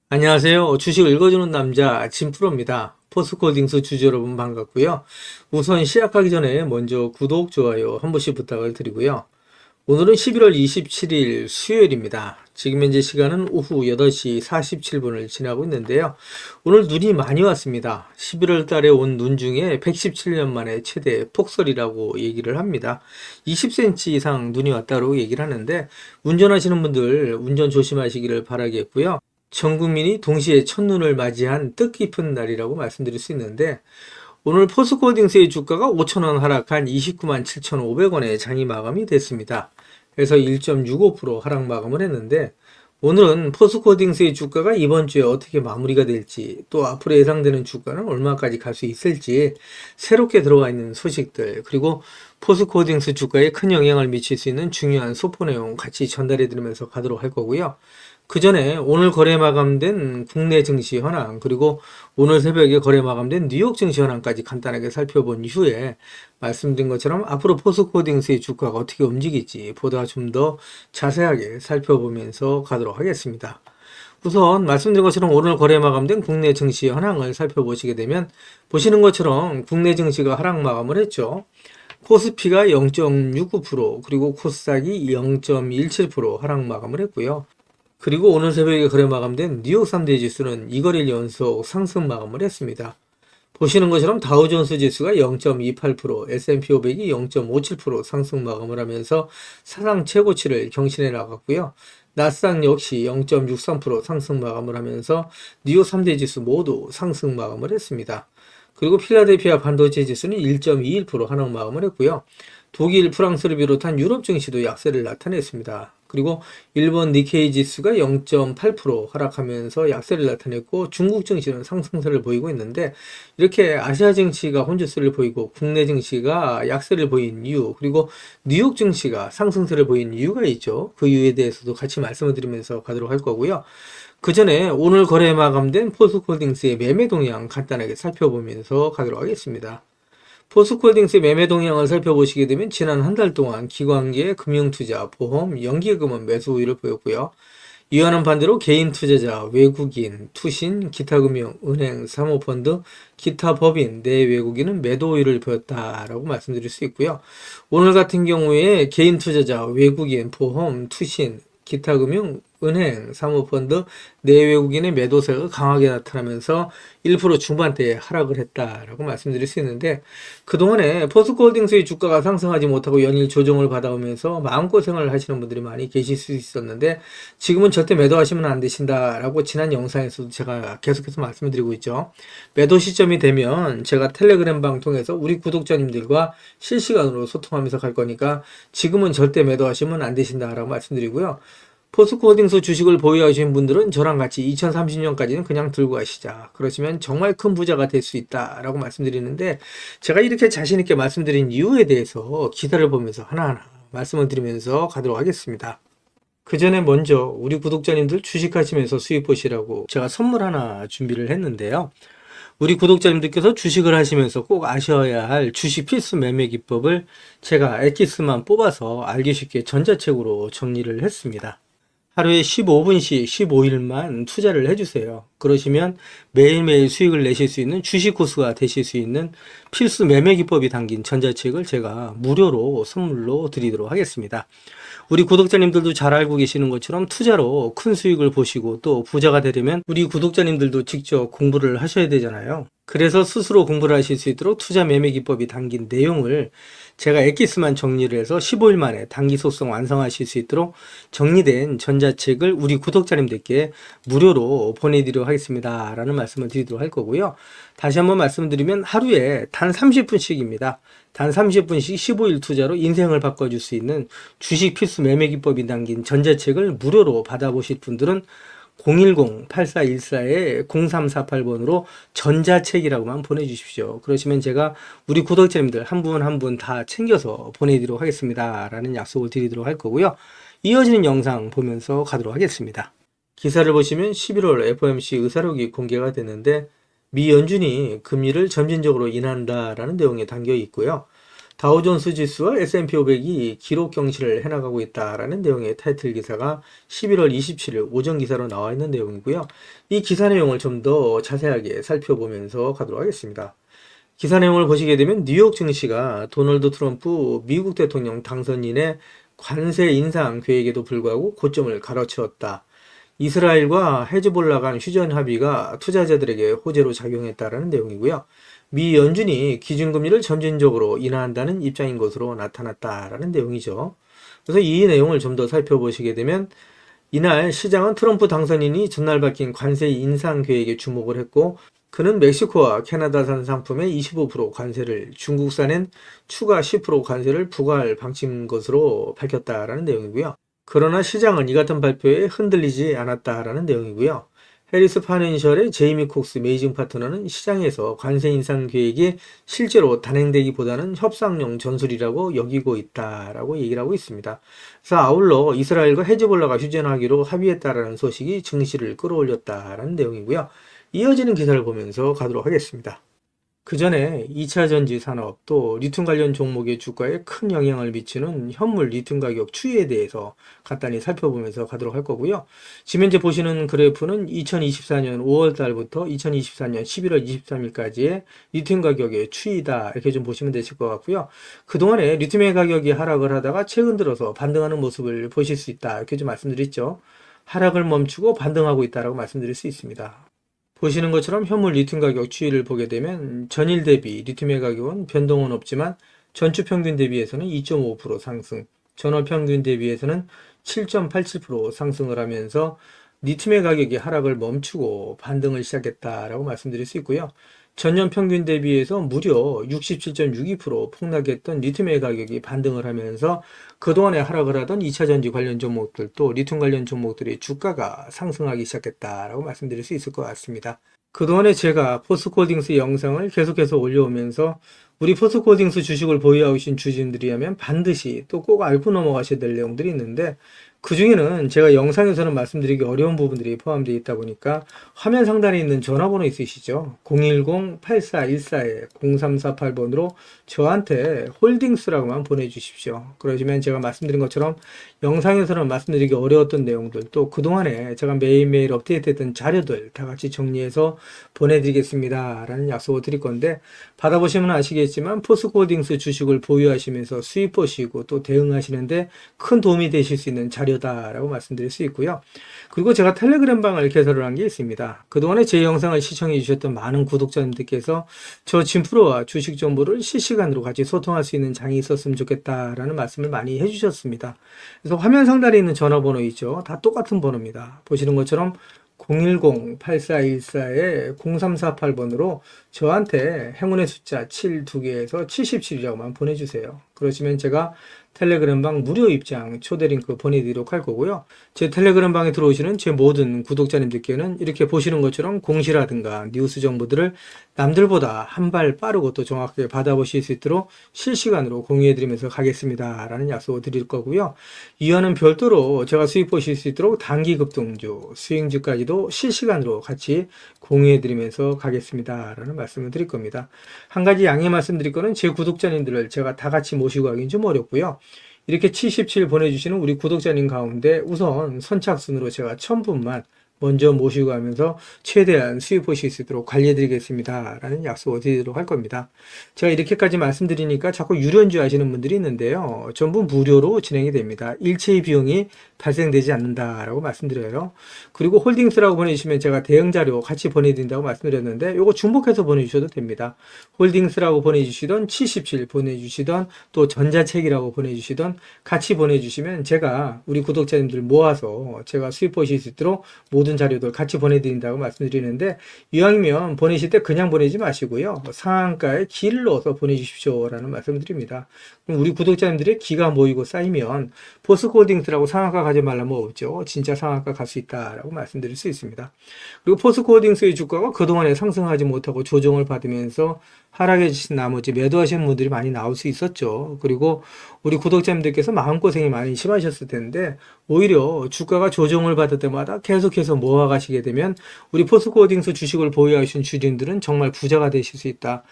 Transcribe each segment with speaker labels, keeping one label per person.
Speaker 1: 안녕하세요. 주식을 읽어주는 남자 진프로입니다. 포스코딩스 주주 여러분 반갑고요. 우선 시작하기 전에 먼저 구독, 좋아요 한 번씩 부탁을 드리고요. 오늘은 11월 27일 수요일입니다. 지금 현재 시간은 오후 8시 47분을 지나고 있는데요. 오늘 눈이 많이 왔습니다. 11월 달에 온 눈 중에 117년 만에 최대 폭설이라고 얘기를 합니다. 20cm 이상 눈이 왔다고 얘기를 하는데 운전하시는 분들 운전 조심하시기를 바라겠고요. 전 국민이 동시에 첫눈을 맞이한 뜻깊은 날이라고 말씀드릴 수 있는데 오늘 포스코홀딩스의 주가가 5천원 하락한 29만 7,500원에 장이 마감이 됐습니다. 그래서 1.65% 하락 마감을 했는데 오늘은 포스코홀딩스의 주가가 이번 주에 어떻게 마무리가 될지 또 앞으로 예상되는 주가는 얼마까지 갈 수 있을지 새롭게 들어와 있는 소식들 그리고 포스코홀딩스 주가에 큰 영향을 미칠 수 있는 중요한 소포 내용 같이 전달해 드리면서 가도록 할 거고요. 그 전에 오늘 거래 마감된 국내 증시 현황 그리고 오늘 새벽에 거래 마감된 뉴욕 증시 현황까지 간단하게 살펴본 이후에 말씀드린 것처럼 앞으로 포스코홀딩스의 주가가 어떻게 움직일지 보다 좀 더 자세하게 살펴보면서 가도록 하겠습니다. 우선 말씀드린 것처럼 오늘 거래 마감된 국내 증시 현황을 살펴보시게 되면 보시는 것처럼 국내 증시가 하락 마감을 했죠. 코스피가 0.69% 그리고 코스닥이 0.17% 하락 마감을 했고요. 그리고 오늘 새벽에 거래 마감된 뉴욕 3대 지수는 2거래일 연속 상승 마감을 했습니다. 보시는 것처럼 다우존스 지수가 0.28%, S&P 500이 0.57% 상승 마감을 하면서 사상 최고치를 경신해 나갔고요. 나스닥 역시 0.63% 상승 마감을 하면서 뉴욕 3대 지수 모두 상승 마감을 했습니다. 그리고 필라델피아 반도체 지수는 1.21% 하락 마감을 했고요. 독일, 프랑스를 비롯한 유럽 증시도 약세를 나타냈습니다. 그리고 일본 니케이 지수가 0.8% 하락하면서 약세를 나타냈고 중국 증시는 상승세를 보이고 있는데 이렇게 아시아 증시가 혼조세를 보이고 국내 증시가 약세를 보인 이유 그리고 뉴욕 증시가 상승세를 보인 이유가 있죠. 그 이유에 대해서도 같이 말씀을 드리면서 가도록 할 거고요. 그 전에 오늘 거래 마감된 포스코홀딩스의 매매 동향 간단하게 살펴보면서 가도록 하겠습니다. 포스코홀딩스의 매매 동향을 살펴보시게 되면 지난 한 달 동안 기관계, 금융투자, 보험, 연기금은 매수 우위를 보였고요. 이와는 반대로 개인 투자자, 외국인, 투신, 기타금융, 은행, 사모펀드, 기타 법인, 내외국인은 매도 우위를 보였다라고 말씀드릴 수 있고요. 오늘 같은 경우에 개인 투자자, 외국인, 보험, 투신, 기타금융, 은행, 사모펀드, 내외국인의 매도세가 강하게 나타나면서 1% 중반대에 하락을 했다라고 말씀드릴 수 있는데 그동안에 포스코홀딩스의 주가가 상승하지 못하고 연일 조정을 받아오면서 마음고생을 하시는 분들이 많이 계실 수 있었는데 지금은 절대 매도하시면 안 되신다라고 지난 영상에서도 제가 계속해서 말씀을 드리고 있죠. 매도 시점이 되면 제가 텔레그램 방 통해서 우리 구독자님들과 실시간으로 소통하면서 갈 거니까 지금은 절대 매도하시면 안 되신다라고 말씀드리고요. 포스코홀딩스 주식을 보유하시는 분들은 저랑 같이 2030년까지는 그냥 들고 가시자. 그러시면 정말 큰 부자가 될 수 있다라고 말씀드리는데 제가 이렇게 자신 있게 말씀드린 이유에 대해서 기사를 보면서 하나하나 말씀을 드리면서 가도록 하겠습니다. 그 전에 먼저 우리 구독자님들 주식하시면서 수익 보시라고 제가 선물 하나 준비를 했는데요. 우리 구독자님들께서 주식을 하시면서 꼭 아셔야 할 주식 필수 매매 기법을 제가 엑기스만 뽑아서 알기 쉽게 전자책으로 정리를 했습니다. 하루에 15분씩 15일만 투자를 해주세요. 그러시면 매일매일 수익을 내실 수 있는 주식 고수가 되실 수 있는 필수 매매 기법이 담긴 전자책을 제가 무료로 선물로 드리도록 하겠습니다. 우리 구독자님들도 잘 알고 계시는 것처럼 투자로 큰 수익을 보시고 또 부자가 되려면 우리 구독자님들도 직접 공부를 하셔야 되잖아요. 그래서 스스로 공부를 하실 수 있도록 투자 매매 기법이 담긴 내용을 제가 엑기스만 정리를 해서 15일 만에 단기 속성 완성하실 수 있도록 정리된 전자책을 우리 구독자님들께 무료로 보내드리도록 하겠습니다. 라는 말씀을 드리도록 할 거고요. 다시 한번 말씀드리면 하루에 단 30분씩입니다. 단 30분씩 15일 투자로 인생을 바꿔줄 수 있는 주식 필수 매매 기법이 담긴 전자책을 무료로 받아보실 분들은 010-8414-0348번으로 전자책이라고만 보내주십시오. 그러시면 제가 우리 구독자님들 한 분 한 분 다 챙겨서 보내드리도록 하겠습니다. 라는 약속을 드리도록 할 거고요. 이어지는 영상 보면서 가도록 하겠습니다. 기사를 보시면 11월 FOMC 의사록이 공개가 됐는데 미 연준이 금리를 점진적으로 인한다라는 내용이 담겨 있고요. 다우존스 지수와 S&P 500이 기록 경신을 해나가고 있다라는 내용의 타이틀 기사가 11월 27일 오전 기사로 나와 있는 내용이고요. 이 기사 내용을 좀 더 자세하게 살펴보면서 가도록 하겠습니다. 기사 내용을 보시게 되면 뉴욕 증시가 도널드 트럼프 미국 대통령 당선인의 관세 인상 계획에도 불구하고 고점을 갈아치웠다. 이스라엘과 헤즈볼라 간 휴전 합의가 투자자들에게 호재로 작용했다라는 내용이고요. 미 연준이 기준금리를 점진적으로 인하한다는 입장인 것으로 나타났다라는 내용이죠. 그래서 이 내용을 좀 더 살펴보시게 되면 이날 시장은 트럼프 당선인이 전날 밝힌 관세 인상 계획에 주목을 했고 그는 멕시코와 캐나다산 상품에 25% 관세를 중국산엔 추가 10% 관세를 부과할 방침인 것으로 밝혔다라는 내용이고요. 그러나 시장은 이 같은 발표에 흔들리지 않았다라는 내용이고요. 해리스 파이낸셜의 제이미 콕스 메이징 파트너는 시장에서 관세 인상 계획이 실제로 단행되기보다는 협상용 전술이라고 여기고 있다라고 얘기를 하고 있습니다. 그래서 아울러 이스라엘과 헤즈볼라가 휴전하기로 합의했다라는 소식이 증시를 끌어올렸다라는 내용이고요. 이어지는 기사를 보면서 가도록 하겠습니다. 그 전에 2차 전지 산업 또 리튬 관련 종목의 주가에 큰 영향을 미치는 현물 리튬 가격 추이에 대해서 간단히 살펴보면서 가도록 할 거고요. 지금 현재 보시는 그래프는 2024년 5월 달부터 2024년 11월 23일까지의 리튬 가격의 추이다 이렇게 좀 보시면 되실 것 같고요. 그동안에 리튬의 가격이 하락을 하다가 최근 들어서 반등하는 모습을 보실 수 있다 이렇게 좀 말씀드렸죠. 하락을 멈추고 반등하고 있다라고 말씀드릴 수 있습니다. 보시는 것처럼 현물 리튬 가격 추이를 보게 되면 전일 대비 리튬의 가격은 변동은 없지만 전주 평균 대비해서는 2.5% 상승, 전월 평균 대비해서는 7.87% 상승을 하면서 리튬의 가격이 하락을 멈추고 반등을 시작했다라고 말씀드릴 수 있고요. 전년 평균 대비해서 무려 67.62% 폭락했던 리튬의 가격이 반등을 하면서 그동안에 하락을 하던 2차전지 관련 종목들 또 리튬 관련 종목들의 주가가 상승하기 시작했다라고 말씀드릴 수 있을 것 같습니다. 그동안에 제가 포스코홀딩스 영상을 계속해서 올려오면서 우리 포스코홀딩스 주식을 보유하고 계신 주주님들이라면 반드시 또 꼭 알고 넘어가셔야 될 내용들이 있는데 그 중에는 제가 영상에서는 말씀드리기 어려운 부분들이 포함되어 있다 보니까 화면 상단에 있는 전화번호 있으시죠? 010-8414-0348번으로 저한테 홀딩스라고만 보내주십시오. 그러시면 제가 말씀드린 것처럼 영상에서는 말씀드리기 어려웠던 내용들 또 그동안에 제가 매일매일 업데이트했던 자료들 다 같이 정리해서 보내드리겠습니다 라는 약속을 드릴 건데 받아보시면 아시겠지만 포스코홀딩스 주식을 보유하시면서 수익 보시고 또 대응하시는데 큰 도움이 되실 수 있는 자료다라고 말씀드릴 수 있고요. 그리고 제가 텔레그램 방을 개설을 한 게 있습니다. 그동안에 제 영상을 시청해 주셨던 많은 구독자님들께서 저 진프로와 주식 정보를 실시간으로 같이 소통할 수 있는 장이 있었으면 좋겠다라는 말씀을 많이 해주셨습니다. 그래서 화면 상단에 있는 전화번호 있죠. 다 똑같은 번호입니다. 보시는 것처럼 010-8414-0348번으로 저한테 행운의 숫자 7 2개에서 77이라고만 보내주세요. 그러시면 제가 텔레그램 방 무료 입장 초대 링크 보내드리도록 할 거고요. 제 텔레그램 방에 들어오시는 제 모든 구독자님들께는 이렇게 보시는 것처럼 공시라든가 뉴스 정보들을 남들보다 한 발 빠르고 또 정확하게 받아보실 수 있도록 실시간으로 공유해드리면서 가겠습니다 라는 약속을 드릴 거고요. 이와는 별도로 제가 수익 보실 수 있도록 단기 급등주, 수익주까지도 실시간으로 같이 공유해드리면서 가겠습니다 라는 말씀을 드릴 겁니다. 한 가지 양해 말씀드릴 거는 제 구독자님들을 제가 다 같이 모시고 하기는 좀 어렵고요. 이렇게 77 보내주시는 우리 구독자님 가운데 우선 선착순으로 제가 1000분만 먼저 모시고 가면서 최대한 수익 보실 수 있도록 관리해드리겠습니다 라는 약속을 드리도록 할 겁니다. 제가 이렇게까지 말씀드리니까 자꾸 유료인지 하시는 분들이 있는데요. 전부 무료로 진행이 됩니다. 일체의 비용이 발생되지 않는다라고 말씀드려요. 그리고 홀딩스라고 보내주시면 제가 대응 자료 같이 보내드린다고 말씀드렸는데 이거 중복해서 보내주셔도 됩니다. 홀딩스라고 보내주시던 77 보내주시던 또 전자책이라고 보내주시던 같이 보내주시면 제가 우리 구독자님들 모아서 제가 수익 보실 수 있도록 모든 자료들 같이 보내드린다고 말씀드리는데 이왕이면 보내실 때 그냥 보내지 마시고요. 상한가에 기를 넣어서 보내주십시오 라는 말씀을 드립니다. 그럼 우리 구독자님들의 기가 모이고 쌓이면 포스코홀딩스라고 상한가 가지 말라면 없죠. 진짜 상한가 갈 수 있다라고 말씀드릴 수 있습니다. 그리고 포스코홀딩스의 주가가 그동안에 상승하지 못하고 조정을 받으면서 하락해 주신 나머지 매도하시는 분들이 많이 나올 수 있었죠. 그리고 우리 구독자님들께서 마음고생이 많이 심하셨을 텐데 오히려 주가가 조정을 받을 때마다 계속해서 모아가시게 되면 우리 포스코홀딩스 주식을 보유하신 주주님들은 정말 부자가 되실 수 있다.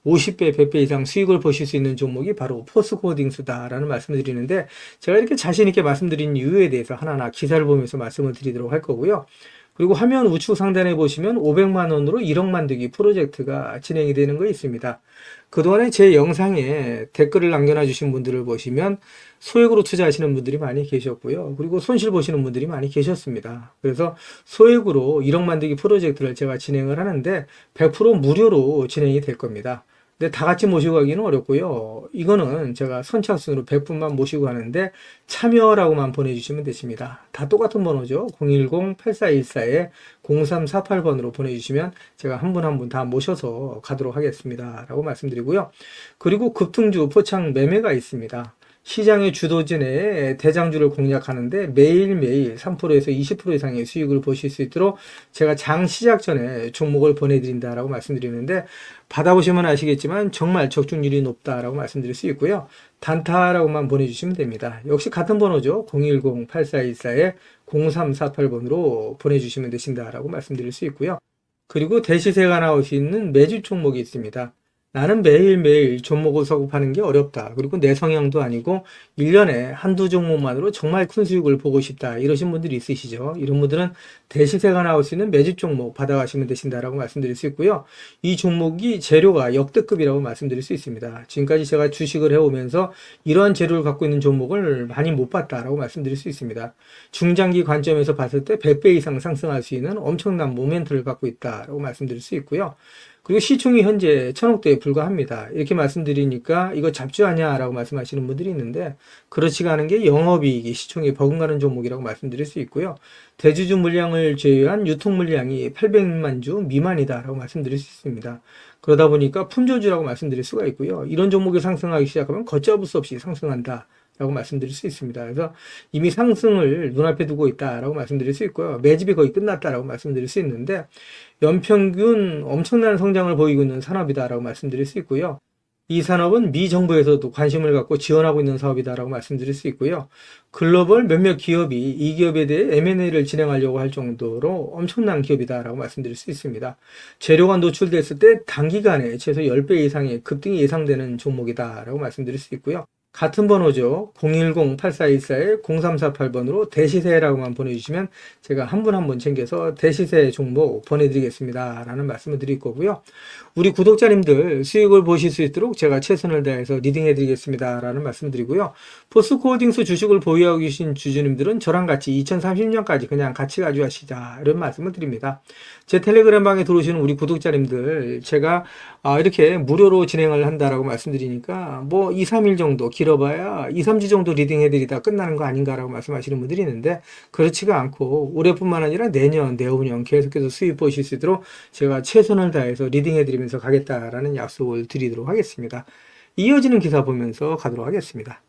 Speaker 1: 50배, 100배 이상 수익을 보실 수 있는 종목이 바로 포스코홀딩스다라는 말씀을 드리는데, 제가 이렇게 자신 있게 말씀드린 이유에 대해서 하나하나 기사를 보면서 말씀을 드리도록 할 거고요. 그리고 화면 우측 상단에 보시면 500만 원으로 1억 만들기 프로젝트가 진행이 되는 거 있습니다. 그동안에 제 영상에 댓글을 남겨놔 주신 분들을 보시면 소액으로 투자하시는 분들이 많이 계셨고요. 그리고 손실 보시는 분들이 많이 계셨습니다. 그래서 소액으로 1억 만들기 프로젝트를 제가 진행을 하는데 100% 무료로 진행이 될 겁니다. 근데 다 같이 모시고 가기는 어렵고요. 이거는 제가 선착순으로 100분만 모시고 가는데 참여라고만 보내주시면 되십니다. 다 똑같은 번호죠. 010-8414-0348번으로 보내주시면 제가 한 분 한 분 다 모셔서 가도록 하겠습니다. 라고 말씀드리고요. 그리고 급등주 포착 매매가 있습니다. 시장의 주도진의 대장주를 공략하는데 매일매일 3%에서 20% 이상의 수익을 보실 수 있도록 제가 장 시작 전에 종목을 보내드린다라고 말씀드리는데, 받아보시면 아시겠지만 정말 적중률이 높다라고 말씀드릴 수 있고요. 단타라고만 보내주시면 됩니다. 역시 같은 번호죠. 010-8414-0348번으로 보내주시면 되신다라고 말씀드릴 수 있고요. 그리고 대시세가 나올 수 있는 매주 종목이 있습니다. 나는 매일매일 종목을 서급하는 게 어렵다. 그리고 내 성향도 아니고 1년에 한두 종목만으로 정말 큰 수익을 보고 싶다. 이러신 분들이 있으시죠. 이런 분들은 대시세가 나올 수 있는 매집 종목 받아가시면 되신다라고 말씀드릴 수 있고요. 이 종목이 재료가 역대급이라고 말씀드릴 수 있습니다. 지금까지 제가 주식을 해오면서 이러한 재료를 갖고 있는 종목을 많이 못 봤다라고 말씀드릴 수 있습니다. 중장기 관점에서 봤을 때 100배 이상 상승할 수 있는 엄청난 모멘트를 갖고 있다라고 말씀드릴 수 있고요. 그리고 시총이 현재 1000억대에 불과합니다. 이렇게 말씀드리니까 이거 잡주하냐라고 말씀하시는 분들이 있는데, 그렇지가 않은 게 영업이익이 시총이 버금가는 종목이라고 말씀드릴 수 있고요. 대주주 물량을 제외한 유통 물량이 800만 주 미만이다라고 말씀드릴 수 있습니다. 그러다 보니까 품조주라고 말씀드릴 수가 있고요. 이런 종목이 상승하기 시작하면 걷잡을 수 없이 상승한다 라고 말씀드릴 수 있습니다. 그래서 이미 상승을 눈앞에 두고 있다라고 말씀드릴 수 있고요. 매집이 거의 끝났다라고 말씀드릴 수 있는데, 연평균 엄청난 성장을 보이고 있는 산업이다라고 말씀드릴 수 있고요. 이 산업은 미 정부에서도 관심을 갖고 지원하고 있는 사업이다라고 말씀드릴 수 있고요. 글로벌 몇몇 기업이 이 기업에 대해 M&A를 진행하려고 할 정도로 엄청난 기업이다라고 말씀드릴 수 있습니다. 재료가 노출됐을 때 단기간에 최소 10배 이상의 급등이 예상되는 종목이다라고 말씀드릴 수 있고요. 같은 번호죠. 010-8414-0348번으로 대시세라고만 보내주시면 제가 한 분 한 분 챙겨서 대시세 종목 보내드리겠습니다 라는 말씀을 드릴 거고요. 우리 구독자님들 수익을 보실 수 있도록 제가 최선을 다해서 리딩해 드리겠습니다 라는 말씀 드리고요. 포스코홀딩스 주식을 보유하고 계신 주주님들은 저랑 같이 2030년까지 그냥 같이 가져가시자, 이런 말씀을 드립니다. 제 텔레그램 방에 들어오시는 우리 구독자님들, 제가 이렇게 무료로 진행을 한다라고 말씀드리니까 뭐 2, 3일 정도, 길어봐야 2, 3주 정도 리딩 해드리다 끝나는 거 아닌가라고 말씀하시는 분들이 있는데, 그렇지가 않고 올해뿐만 아니라 내년, 내후년 계속해서 수익 보실 수 있도록 제가 최선을 다해서 리딩 해드리면서 가겠다라는 약속을 드리도록 하겠습니다. 이어지는 기사 보면서 가도록 하겠습니다.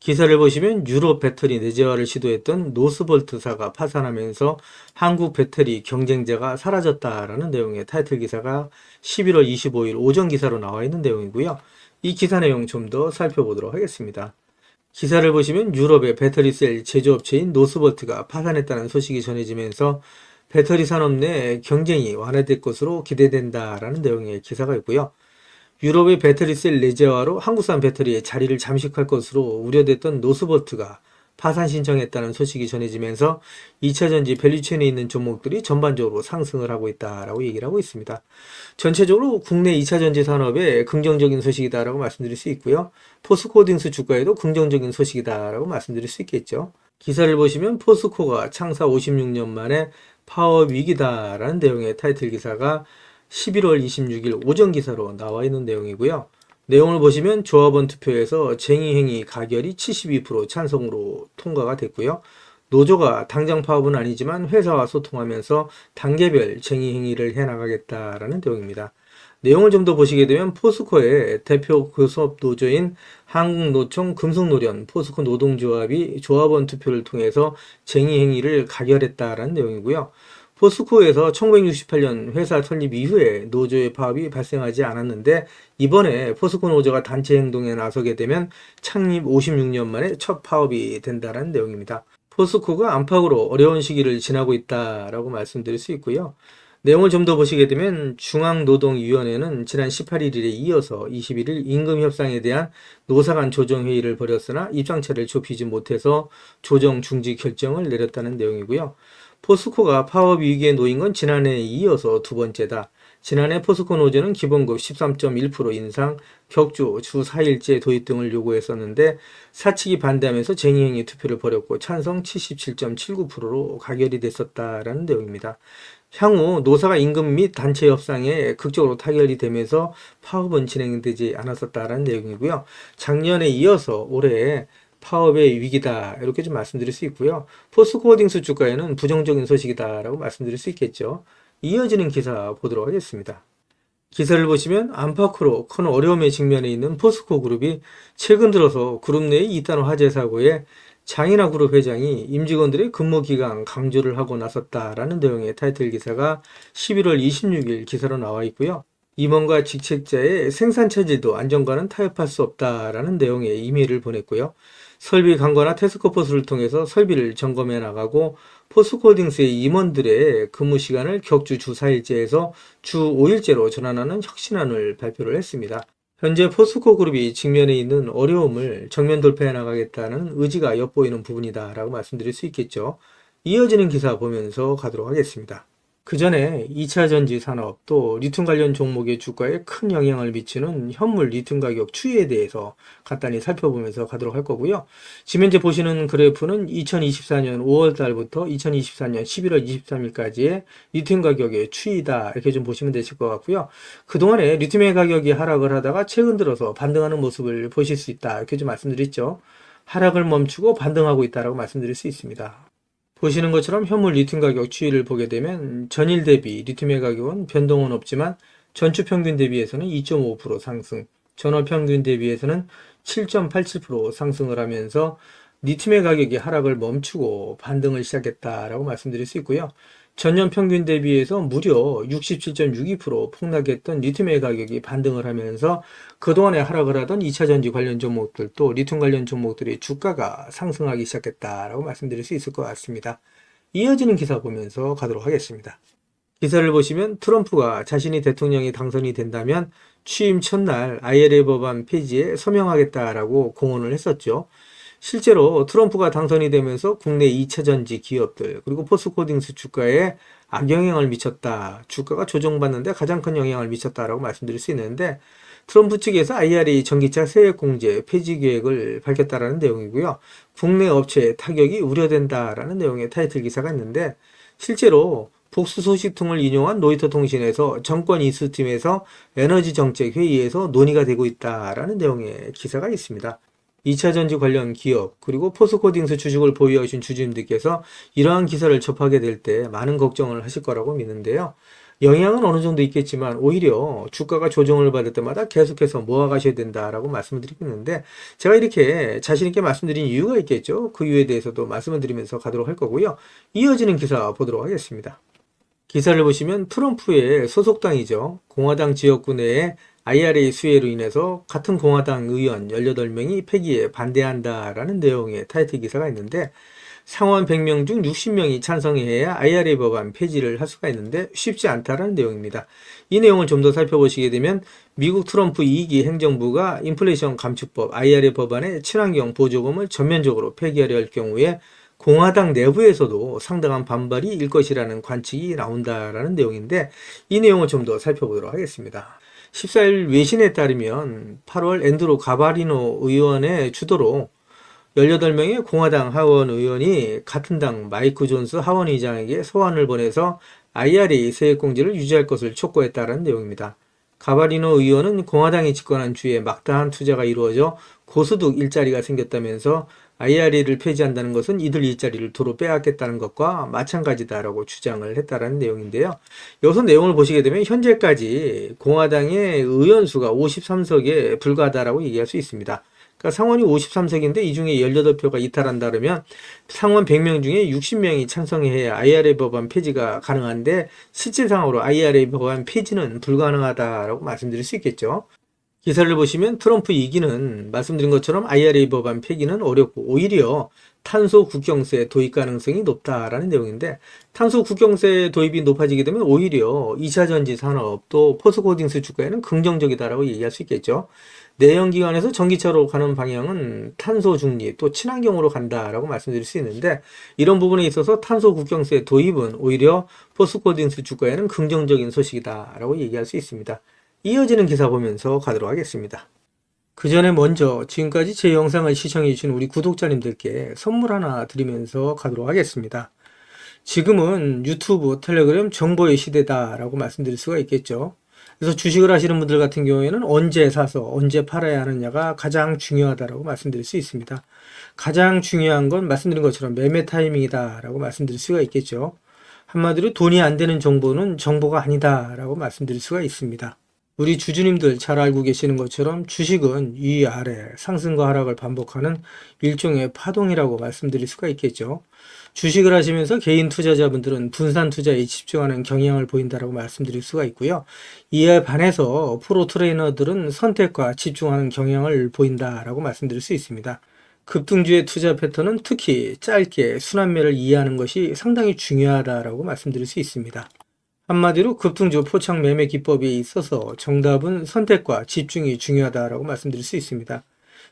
Speaker 1: 기사를 보시면 유럽 배터리 내재화를 시도했던 노스볼트사가 파산하면서 한국 배터리 경쟁자가 사라졌다라는 내용의 타이틀 기사가 11월 25일 오전 기사로 나와 있는 내용이고요. 이 기사 내용 좀 더 살펴보도록 하겠습니다. 기사를 보시면 유럽의 배터리셀 제조업체인 노스볼트가 파산했다는 소식이 전해지면서 배터리 산업 내 경쟁이 완화될 것으로 기대된다라는 내용의 기사가 있고요. 유럽의 배터리셀 내재화로 한국산 배터리의 자리를 잠식할 것으로 우려됐던 노스볼트가 파산 신청했다는 소식이 전해지면서 2차전지 밸류체인에 있는 종목들이 전반적으로 상승을 하고 있다라고 얘기를 하고 있습니다. 전체적으로 국내 2차전지 산업에 긍정적인 소식이다라고 말씀드릴 수 있고요. 포스코홀딩스 주가에도 긍정적인 소식이다라고 말씀드릴 수 있겠죠. 기사를 보시면 포스코가 창사 56년 만에 파워 위기다라는 내용의 타이틀 기사가 11월 26일 오전 기사로 나와 있는 내용이고요. 내용을 보시면 조합원 투표에서 쟁의행위 가결이 72% 찬성으로 통과가 됐고요. 노조가 당장 파업은 아니지만 회사와 소통하면서 단계별 쟁의행위를 해나가겠다라는 내용입니다. 내용을 좀 더 보시게 되면 포스코의 대표 교섭 노조인 한국노총 금속노련 포스코 노동조합이 조합원 투표를 통해서 쟁의행위를 가결했다라는 내용이고요. 포스코에서 1968년 회사 설립 이후에 노조의 파업이 발생하지 않았는데, 이번에 포스코 노조가 단체 행동에 나서게 되면 창립 56년 만에 첫 파업이 된다는 내용입니다. 포스코가 안팎으로 어려운 시기를 지나고 있다라고 말씀드릴 수 있고요. 내용을 좀 더 보시게 되면 중앙노동위원회는 지난 18일에 이어서 21일 임금협상에 대한 노사 간 조정회의를 벌였으나 입장차를 좁히지 못해서 조정 중지 결정을 내렸다는 내용이고요. 포스코가 파업 위기에 놓인 건 지난해에 이어서 두 번째다. 지난해 포스코 노조는 기본급 13.1% 인상, 격주 주 4일제 도입 등을 요구했었는데 사측이 반대하면서 쟁의행위 투표를 벌였고 찬성 77.79%로 가결이 됐었다라는 내용입니다. 향후 노사가 임금 및 단체 협상에 극적으로 타결이 되면서 파업은 진행되지 않았었다라는 내용이고요. 작년에 이어서 올해 파업의 위기다 이렇게 좀 말씀드릴 수 있고요. 포스코홀딩스 주가에는 부정적인 소식이다라고 말씀드릴 수 있겠죠. 이어지는 기사 보도록 하겠습니다. 기사를 보시면 안팎으로 큰 어려움에 직면해 있는 포스코 그룹이 최근 들어서 그룹 내의 이단 화재 사고에 장인하 그룹 회장이 임직원들의 근무 기간 강조를 하고 나섰다라는 내용의 타이틀 기사가 11월 26일 기사로 나와 있고요. 임원과 직책자의 생산 체질도 안전과는 타협할 수 없다라는 내용의 이메일을 보냈고요. 설비 강화나 태스크포스를 통해서 설비를 점검해 나가고 포스코홀딩스의 임원들의 근무 시간을 격주 주 4일제에서 주 5일제로 전환하는 혁신안을 발표를 했습니다. 현재 포스코 그룹이 직면해 있는 어려움을 정면 돌파해 나가겠다는 의지가 엿보이는 부분이다라고 말씀드릴 수 있겠죠. 이어지는 기사 보면서 가도록 하겠습니다. 그 전에 2차 전지 산업 또 리튬 관련 종목의 주가에 큰 영향을 미치는 현물 리튬 가격 추이에 대해서 간단히 살펴보면서 가도록 할 거고요. 지금 현재 보시는 그래프는 2024년 5월 달부터 2024년 11월 23일까지의 리튬 가격의 추이다 이렇게 좀 보시면 되실 것 같고요. 그동안에 리튬의 가격이 하락을 하다가 최근 들어서 반등하는 모습을 보실 수 있다 이렇게 좀 말씀드렸죠. 하락을 멈추고 반등하고 있다라고 말씀드릴 수 있습니다. 보시는 것처럼 현물 리튬 가격 추이를 보게 되면 전일 대비 리튬의 가격은 변동은 없지만 전주 평균 대비해서는 2.5% 상승, 전월 평균 대비해서는 7.87% 상승을 하면서 리튬의 가격이 하락을 멈추고 반등을 시작했다라고 말씀드릴 수 있고요. 전년 평균 대비해서 무려 67.62% 폭락했던 리튬의 가격이 반등을 하면서 그동안에 하락을 하던 2차 전지 관련 종목들 또 리튬 관련 종목들의 주가가 상승하기 시작했다라고 말씀드릴 수 있을 것 같습니다. 이어지는 기사 보면서 가도록 하겠습니다. 기사를 보시면 트럼프가 자신이 대통령이 당선이 된다면 취임 첫날 IRA 법안 폐지에 서명하겠다라고 공언을 했었죠. 실제로 트럼프가 당선이 되면서 국내 2차전지 기업들 그리고 포스코홀딩스 주가에 악영향을 미쳤다. 주가가 조정받는데 가장 큰 영향을 미쳤다라고 말씀드릴 수 있는데 트럼프 측에서 IRA 전기차 세액공제 폐지 계획을 밝혔다라는 내용이고요. 국내 업체의 타격이 우려된다라는 내용의 타이틀 기사가 있는데 실제로 복수 소식통을 인용한 로이터 통신에서 정권 인수팀에서 에너지 정책 회의에서 논의가 되고 있다라는 내용의 기사가 있습니다. 2차 전지 관련 기업 그리고 포스코홀딩스 주식을 보유하신 주주님들께서 이러한 기사를 접하게 될 때 많은 걱정을 하실 거라고 믿는데요. 영향은 어느 정도 있겠지만 오히려 주가가 조정을 받을 때마다 계속해서 모아가셔야 된다라고 말씀을 드리고 있는데 제가 이렇게 자신 있게 말씀드린 이유가 있겠죠. 그 이유에 대해서도 말씀을 드리면서 가도록 할 거고요. 이어지는 기사 보도록 하겠습니다. 기사를 보시면 트럼프의 소속당이죠. 공화당 지역구 내에 IRA 수혜로 인해서 같은 공화당 의원 18명이 폐기에 반대한다라는 내용의 타이틀 기사가 있는데 상원 100명 중 60명이 찬성해야 IRA 법안 폐지를 할 수가 있는데 쉽지 않다라는 내용입니다. 이 내용을 좀 더 살펴보시게 되면 미국 트럼프 2기 행정부가 인플레이션 감축법 IRA 법안의 친환경 보조금을 전면적으로 폐기하려 할 경우에 공화당 내부에서도 상당한 반발이 일 것이라는 관측이 나온다라는 내용인데 이 내용을 좀 더 살펴보도록 하겠습니다. 14일 외신에 따르면 8월 앤드루 가바리노 의원의 주도로 18명의 공화당 하원 의원이 같은 당 마이크 존스 하원 의장에게 소환을 보내서 IRA 세액공제를 유지할 것을 촉구했다는 내용입니다. 가바리노 의원은 공화당이 집권한 주에 막다한 투자가 이루어져 고소득 일자리가 생겼다면서 IRA를 폐지한다는 것은 이들 일자리를 도로 빼앗겠다는 것과 마찬가지다라고 주장을 했다는 내용인데요. 여기서 내용을 보시게 되면 현재까지 공화당의 의원 수가 53석에 불과하다라고 얘기할 수 있습니다. 그러니까 상원이 53석인데 이 중에 18표가 이탈한다 그러면 상원 100명 중에 60명이 찬성해야 IRA 법안 폐지가 가능한데 실질상으로 IRA 법안 폐지는 불가능하다라고 말씀드릴 수 있겠죠. 기사를 보시면 트럼프 2기는 말씀드린 것처럼 IRA 법안 폐기는 어렵고 오히려 탄소 국경세 도입 가능성이 높다라는 내용인데, 탄소 국경세 도입이 높아지게 되면 오히려 2차 전지 산업 또 포스코홀딩스 주가에는 긍정적이다라고 얘기할 수 있겠죠. 내연기관에서 전기차로 가는 방향은 탄소 중립 또 친환경으로 간다라고 말씀드릴 수 있는데, 이런 부분에 있어서 탄소 국경세 도입은 오히려 포스코홀딩스 주가에는 긍정적인 소식이다라고 얘기할 수 있습니다. 이어지는 기사 보면서 가도록 하겠습니다. 그 전에 먼저 지금까지 제 영상을 시청해주신 우리 구독자님들께 선물 하나 드리면서 가도록 하겠습니다. 지금은 유튜브, 텔레그램 정보의 시대다라고 말씀드릴 수가 있겠죠. 그래서 주식을 하시는 분들 같은 경우에는 언제 사서 언제 팔아야 하느냐가 가장 중요하다라고 말씀드릴 수 있습니다. 가장 중요한 건 말씀드린 것처럼 매매 타이밍이다라고 말씀드릴 수가 있겠죠. 한마디로 돈이 안 되는 정보는 정보가 아니다라고 말씀드릴 수가 있습니다. 우리 주주님들 잘 알고 계시는 것처럼 주식은 위아래 상승과 하락을 반복하는 일종의 파동이라고 말씀드릴 수가 있겠죠. 주식을 하시면서 개인 투자자분들은 분산 투자에 집중하는 경향을 보인다라고 말씀드릴 수가 있고요. 이에 반해서 프로 트레이너들은 선택과 집중하는 경향을 보인다라고 말씀드릴 수 있습니다. 급등주의 투자 패턴은 특히 짧게 순환매를 이해하는 것이 상당히 중요하다라고 말씀드릴 수 있습니다. 한마디로 급등주 포착 매매 기법에 있어서 정답은 선택과 집중이 중요하다라고 말씀드릴 수 있습니다.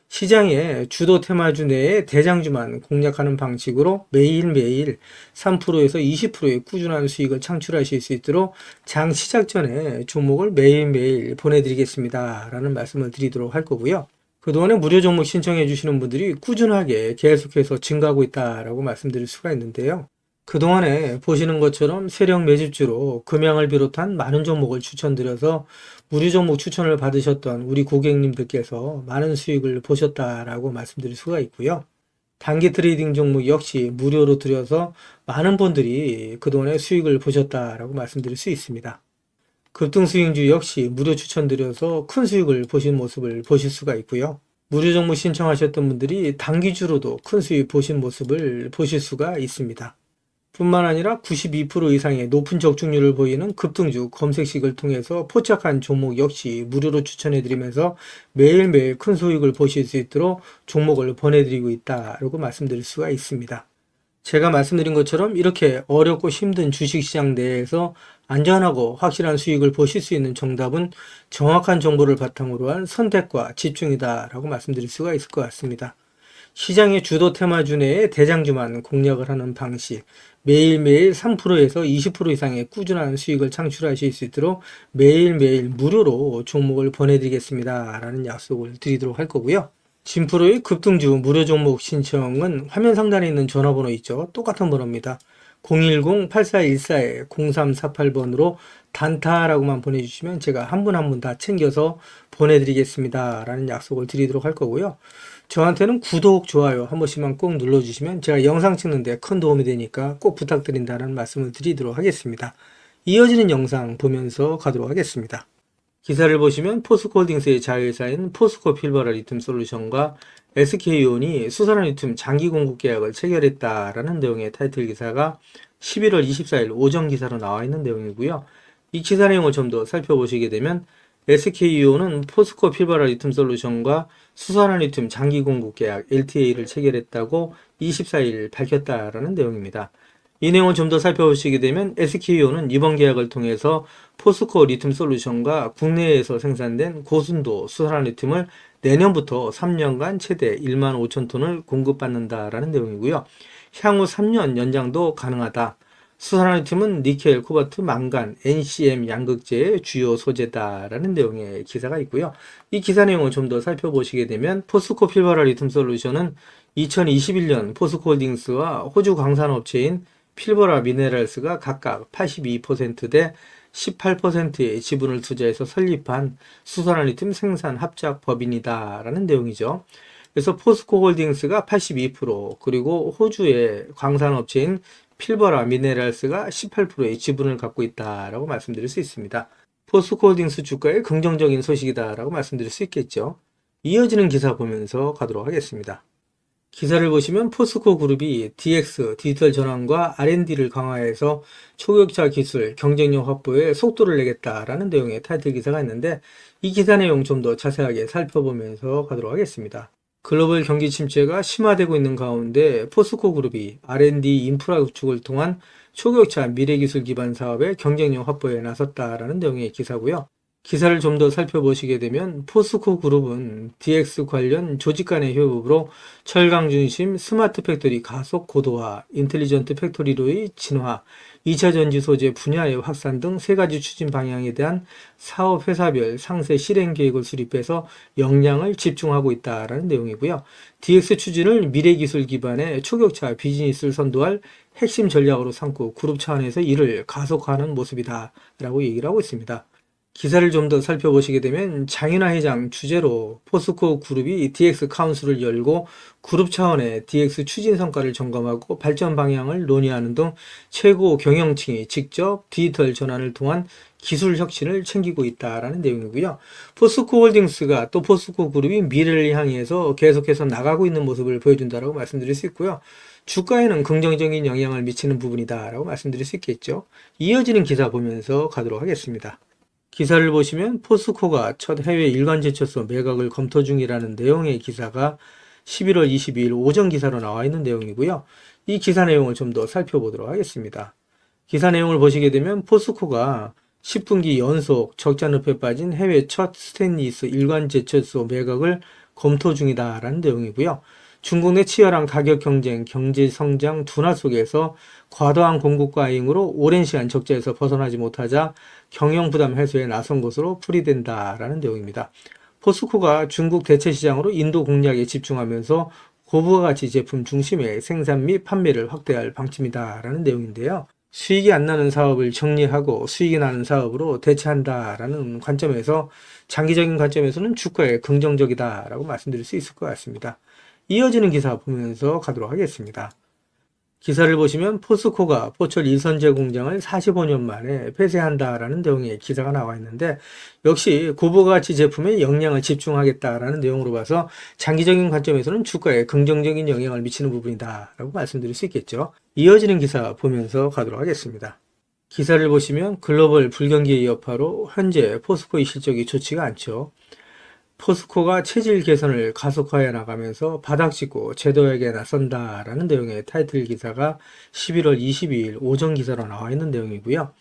Speaker 1: 시장의 주도 테마주 내에 대장주만 공략하는 방식으로 매일매일 3%에서 20%의 꾸준한 수익을 창출하실 수 있도록 장 시작 전에 종목을 매일매일 보내드리겠습니다 라는 말씀을 드리도록 할 거고요. 그동안에 무료 종목 신청해 주시는 분들이 꾸준하게 계속해서 증가하고 있다라고 말씀드릴 수가 있는데요. 그동안에 보시는 것처럼 세력 매집주로 금양을 비롯한 많은 종목을 추천드려서 무료 종목 추천을 받으셨던 우리 고객님들께서 많은 수익을 보셨다라고 말씀드릴 수가 있고요. 단기 트레이딩 종목 역시 무료로 드려서 많은 분들이 그동안에 수익을 보셨다라고 말씀드릴 수 있습니다. 급등 수익주 역시 무료 추천드려서 큰 수익을 보신 모습을 보실 수가 있고요. 무료 종목 신청하셨던 분들이 단기주로도 큰 수익 보신 모습을 보실 수가 있습니다. 뿐만 아니라 92% 이상의 높은 적중률을 보이는 급등주 검색식을 통해서 포착한 종목 역시 무료로 추천해드리면서 매일매일 큰 수익을 보실 수 있도록 종목을 보내드리고 있다라고 말씀드릴 수가 있습니다. 제가 말씀드린 것처럼 이렇게 어렵고 힘든 주식시장 내에서 안전하고 확실한 수익을 보실 수 있는 정답은 정확한 정보를 바탕으로 한 선택과 집중이다라고 말씀드릴 수가 있을 것 같습니다. 시장의 주도 테마주 내에 대장주만 공략을 하는 방식, 매일매일 3%에서 20% 이상의 꾸준한 수익을 창출하실 수 있도록 매일매일 무료로 종목을 보내드리겠습니다 라는 약속을 드리도록 할 거고요. 진프로의 급등주 무료 종목 신청은 화면 상단에 있는 전화번호 있죠. 똑같은 번호입니다. 010-8414-0348번으로 단타라고만 보내주시면 제가 한 분 한 분 다 챙겨서 보내드리겠습니다 라는 약속을 드리도록 할 거고요. 저한테는 구독, 좋아요 한 번씩만 꼭 눌러주시면 제가 영상 찍는데 큰 도움이 되니까 꼭 부탁드린다는 말씀을 드리도록 하겠습니다. 이어지는 영상 보면서 가도록 하겠습니다. 기사를 보시면 포스코홀딩스의 자회사인 포스코 필버라 리튬 솔루션과 SK온이 수산화 리튬 장기 공급 계약을 체결했다라는 내용의 타이틀 기사가 11월 24일 오전 기사로 나와 있는 내용이고요. 이 기사 내용을 좀 더 살펴보시게 되면 SK온은 포스코 필버라 리튬 솔루션과 수산화 리튬 장기 공급 계약 LTA를 체결했다고 24일 밝혔다라는 내용입니다. 이 내용을 좀 더 살펴보시게 되면 SK온은 이번 계약을 통해서 포스코 리튬 솔루션과 국내에서 생산된 고순도 수산화 리튬을 내년부터 3년간 최대 1만 5천 톤을 공급받는다라는 내용이고요. 향후 3년 연장도 가능하다. 수산화 리튬은 니켈, 코발트, 망간, NCM 양극재의 주요 소재다라는 내용의 기사가 있고요. 이 기사 내용을 좀 더 살펴보시게 되면 포스코 필버라 리튬 솔루션은 2021년 포스코홀딩스와 호주 광산업체인 필버라 미네랄스가 각각 82%대 18%의 지분을 투자해서 설립한 수산화 리튬 생산 합작 법인이다라는 내용이죠. 그래서 포스코홀딩스가 82% 그리고 호주의 광산업체인 필버라 미네랄스가 18%의 지분을 갖고 있다라고 말씀드릴 수 있습니다. 포스코홀딩스 주가의 긍정적인 소식이다라고 말씀드릴 수 있겠죠. 이어지는 기사 보면서 가도록 하겠습니다. 기사를 보시면 포스코 그룹이 DX, 디지털 전환과 R&D를 강화해서 초격차 기술, 경쟁력 확보에 속도를 내겠다라는 내용의 타이틀 기사가 있는데 이 기사 내용 좀 더 자세하게 살펴보면서 가도록 하겠습니다. 글로벌 경기 침체가 심화되고 있는 가운데 포스코 그룹이 R&D 인프라 구축을 통한 초격차 미래기술 기반 사업의 경쟁력 확보에 나섰다라는 내용의 기사고요. 기사를 좀 더 살펴보시게 되면 포스코 그룹은 DX 관련 조직 간의 협업으로 철강 중심 스마트 팩토리 가속 고도화, 인텔리전트 팩토리로의 진화, 2차 전지 소재 분야의 확산 등 세 가지 추진 방향에 대한 사업 회사별 상세 실행 계획을 수립해서 역량을 집중하고 있다라는 내용이고요. DX 추진을 미래 기술 기반의 초격차 비즈니스를 선도할 핵심 전략으로 삼고 그룹 차원에서 이를 가속화하는 모습이다라고 얘기를 하고 있습니다. 기사를 좀 더 살펴보시게 되면 장윤아 회장 주재로 포스코 그룹이 DX 카운슬을 열고 그룹 차원의 DX 추진 성과를 점검하고 발전 방향을 논의하는 등 최고 경영층이 직접 디지털 전환을 통한 기술 혁신을 챙기고 있다라는 내용이고요. 포스코 홀딩스가 또 포스코 그룹이 미래를 향해서 계속해서 나가고 있는 모습을 보여준다라고 말씀드릴 수 있고요. 주가에는 긍정적인 영향을 미치는 부분이다라고 말씀드릴 수 있겠죠. 이어지는 기사 보면서 가도록 하겠습니다. 기사를 보시면 포스코가 첫 해외 일간 제철소 매각을 검토 중이라는 내용의 기사가 11월 22일 오전 기사로 나와 있는 내용이고요. 이 기사 내용을 좀 더 살펴보도록 하겠습니다. 기사 내용을 보시게 되면 포스코가 10분기 연속 적자 늪에 빠진 해외 첫 스테인리스 일간 제철소 매각을 검토 중이다라는 내용이고요. 중국 내 치열한 가격 경쟁, 경제 성장 둔화 속에서 과도한 공급 과잉으로 오랜 시간 적자에서 벗어나지 못하자 경영 부담 해소에 나선 것으로 풀이된다라는 내용입니다. 포스코가 중국 대체 시장으로 인도 공략에 집중하면서 고부가 가치 제품 중심의 생산 및 판매를 확대할 방침이다라는 내용인데요. 수익이 안 나는 사업을 정리하고 수익이 나는 사업으로 대체한다라는 관점에서 장기적인 관점에서는 주가에 긍정적이다라고 말씀드릴 수 있을 것 같습니다. 이어지는 기사 보면서 가도록 하겠습니다. 기사를 보시면 포스코가 포철 이선제 공장을 45년 만에 폐쇄한다라는 내용의 기사가 나와 있는데 역시 고부가치 제품에 역량을 집중하겠다라는 내용으로 봐서 장기적인 관점에서는 주가에 긍정적인 영향을 미치는 부분이다라고 말씀드릴 수 있겠죠. 이어지는 기사 보면서 가도록 하겠습니다. 기사를 보시면 글로벌 불경기의 여파로 현재 포스코의 실적이 좋지가 않죠. 포스코가 체질 개선을 가속화해 나가면서 바닥짓고 재도약에 나선다라는 내용의 타이틀 기사가 11월 22일 오전 기사로 나와 있는 내용이고요.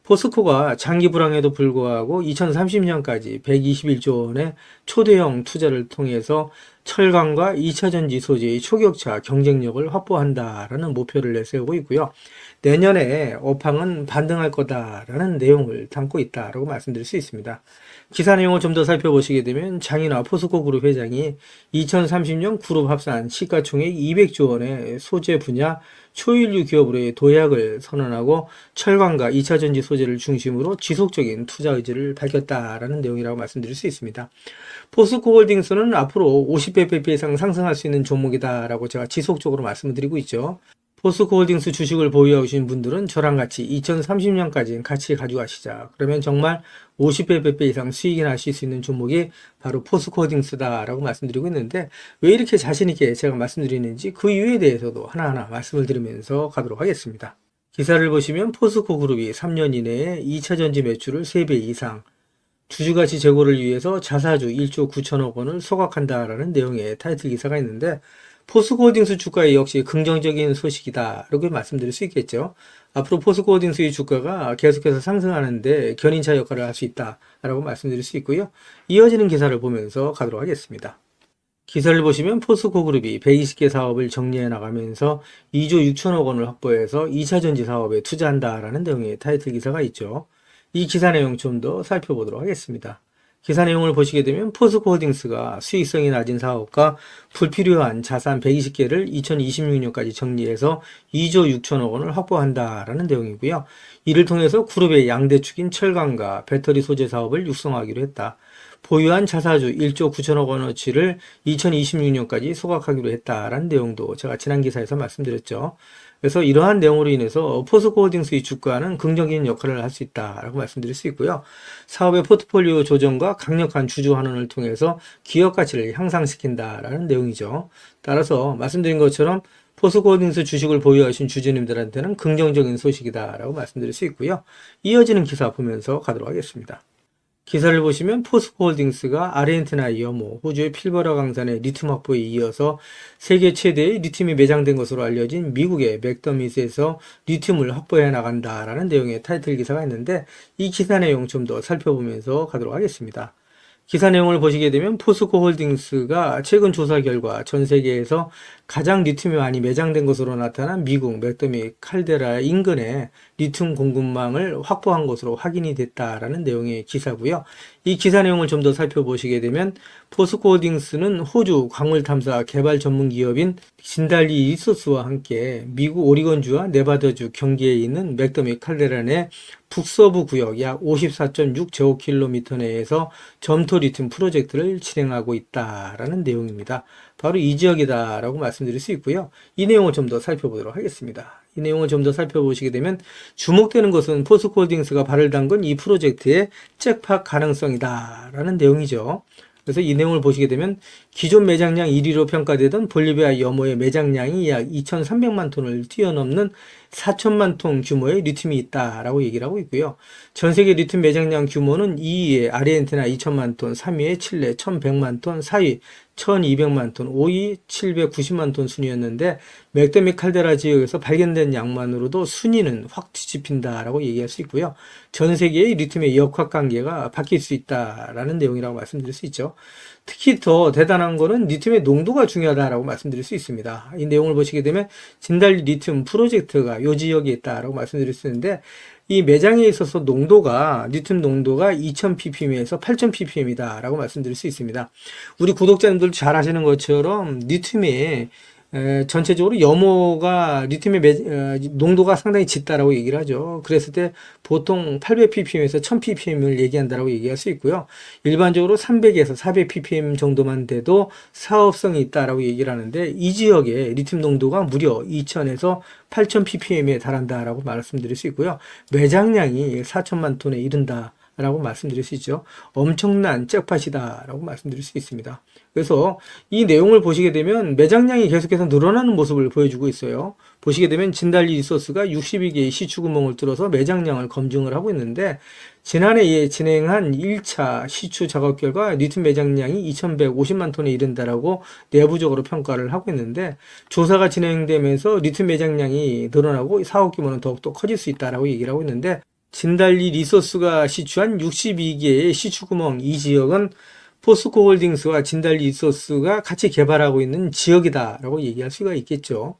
Speaker 1: 포스코가 장기 불황에도 불구하고 2030년까지 121조 원의 초대형 투자를 통해서 철강과 2차 전지 소재의 초격차 경쟁력을 확보한다라는 목표를 내세우고 있고요. 내년에 업황은 반등할 거다라는 내용을 담고 있다라고 말씀드릴 수 있습니다. 기사 내용을 좀 더 살펴보시게 되면 장인화 포스코 그룹 회장이 2030년 그룹 합산 시가총액 200조 원의 소재 분야 초일류 기업으로의 도약을 선언하고 철강과 2차 전지 소재를 중심으로 지속적인 투자 의지를 밝혔다라는 내용이라고 말씀드릴 수 있습니다. 포스코 홀딩스는 앞으로 50배 이상 상승할 수 있는 종목이다라고 제가 지속적으로 말씀을 드리고 있죠. 포스코 홀딩스 주식을 보유하고 계신 분들은 저랑 같이 2030년까지 같이 가져가시자. 그러면 정말 50배 이상 수익이 나실 수 있는 종목이 바로 포스코 홀딩스다라고 말씀드리고 있는데 왜 이렇게 자신있게 제가 말씀드리는지 그 이유에 대해서도 하나하나 말씀을 드리면서 가도록 하겠습니다. 기사를 보시면 포스코 그룹이 3년 이내에 2차 전지 매출을 3배 이상 주주가치 제고를 위해서 자사주 1조 9천억 원을 소각한다라는 내용의 타이틀 기사가 있는데 포스코홀딩스 주가에 역시 긍정적인 소식이다 이렇게 말씀드릴 수 있겠죠. 앞으로 포스코홀딩스의 주가가 계속해서 상승하는데 견인차 역할을 할 수 있다라고 말씀드릴 수 있고요. 이어지는 기사를 보면서 가도록 하겠습니다. 기사를 보시면 포스코그룹이 120개 사업을 정리해 나가면서 2조 6천억 원을 확보해서 2차 전지 사업에 투자한다라는 내용의 타이틀 기사가 있죠. 이 기사 내용 좀 더 살펴보도록 하겠습니다. 기사 내용을 보시게 되면 포스코홀딩스가 수익성이 낮은 사업과 불필요한 자산 120개를 2026년까지 정리해서 2조 6천억 원을 확보한다라는 내용이고요. 이를 통해서 그룹의 양대축인 철강과 배터리 소재 사업을 육성하기로 했다. 보유한 자사주 1조 9천억 원어치를 2026년까지 소각하기로 했다라는 내용도 제가 지난 기사에서 말씀드렸죠. 그래서 이러한 내용으로 인해서 포스코홀딩스의 주가는 긍정적인 역할을 할 수 있다라고 말씀드릴 수 있고요. 사업의 포트폴리오 조정과 강력한 주주 환원을 통해서 기업 가치를 향상시킨다라는 내용이죠. 따라서 말씀드린 것처럼 포스코홀딩스 주식을 보유하신 주주님들한테는 긍정적인 소식이다라고 말씀드릴 수 있고요. 이어지는 기사 보면서 가도록 하겠습니다. 기사를 보시면 포스코홀딩스가 아르헨티나의 여모, 호주의 필버라 강산의 리튬 확보에 이어서 세계 최대의 리튬이 매장된 것으로 알려진 미국의 맥더밋에서 리튬을 확보해 나간다라는 내용의 타이틀 기사가 있는데 이 기사 내용 좀 더 살펴보면서 가도록 하겠습니다. 기사 내용을 보시게 되면 포스코홀딩스가 최근 조사 결과 전 세계에서 가장 리튬이 많이 매장된 것으로 나타난 미국 맥더밋 칼데라 인근에 리튬 공급망을 확보한 것으로 확인이 됐다라는 내용의 기사고요. 이 기사 내용을 좀 더 살펴보시게 되면 포스코홀딩스는 호주 광물 탐사 개발 전문 기업인 진달리 리소스와 함께 미국 오리건주와 네바다주 경계에 있는 맥더밋 칼데라 내 북서부 구역 약 54.6제곱킬로미터 내에서 점토 리튬 프로젝트를 진행하고 있다라는 내용입니다. 바로 이 지역이다라고 말씀드릴 수 있고요. 이 내용을 좀 더 살펴보도록 하겠습니다. 이 내용을 좀 더 살펴보시게 되면 주목되는 것은 포스코홀딩스가 발을 담근 이 프로젝트의 잭팟 가능성이다라는 내용이죠. 그래서 이 내용을 보시게 되면 기존 매장량 1위로 평가되던 볼리비아 여모의 매장량이 약 2,300만 톤을 뛰어넘는 4천만 톤 규모의 리튬이 있다라고 얘기를 하고 있고요. 전 세계 리튬 매장량 규모는 2위에 아르헨티나 2천만 톤, 3위에 칠레 1,100만 톤, 4위 1,200만 톤, 5위 790만 톤 순이었는데 맥더밋 칼데라 지역에서 발견된 양만으로도 순위는 확 뒤집힌다라고 얘기할 수 있고요. 전 세계의 리튬의 역학관계가 바뀔 수 있다라는 내용이라고 말씀드릴 수 있죠. 특히 더 대단한 거는 리튬의 농도가 중요하다라고 말씀드릴 수 있습니다. 이 내용을 보시게 되면 진달리 리튬 프로젝트가 이 지역에 있다라고 말씀드릴 수 있는데 이 매장에 있어서 농도가 리튬 농도가 2000ppm에서 8000ppm이다 라고 말씀드릴 수 있습니다. 우리 구독자님들 잘 아시는 것처럼 리튬이 전체적으로 염호가 리튬의 농도가 상당히 짙다라고 얘기를 하죠. 그랬을 때 보통 800ppm에서 1000ppm을 얘기한다라고 얘기할 수 있고요. 일반적으로 300에서 400ppm 정도만 돼도 사업성이 있다라고 얘기를 하는데 이 지역의 리튬 농도가 무려 2000에서 8000ppm에 달한다라고 말씀드릴 수 있고요. 매장량이 4천만 톤에 이른다. 라고 말씀드릴 수 있죠. 엄청난 잭팟이다 라고 말씀드릴 수 있습니다. 그래서 이 내용을 보시게 되면 매장량이 계속해서 늘어나는 모습을 보여주고 있어요. 보시게 되면 진달리 리소스가 62개의 시추구멍을 뚫어서 매장량을 검증을 하고 있는데 지난해에 진행한 1차 시추 작업 결과 리튬 매장량이 2150만 톤에 이른다라고 내부적으로 평가를 하고 있는데 조사가 진행되면서 리튬 매장량이 늘어나고 사업 규모는 더욱더 커질 수 있다라고 얘기를 하고 있는데 진달리 리소스가 시추한 62개의 시추구멍 이 지역은 포스코홀딩스와 진달리 리소스가 같이 개발하고 있는 지역이다라고 얘기할 수가 있겠죠.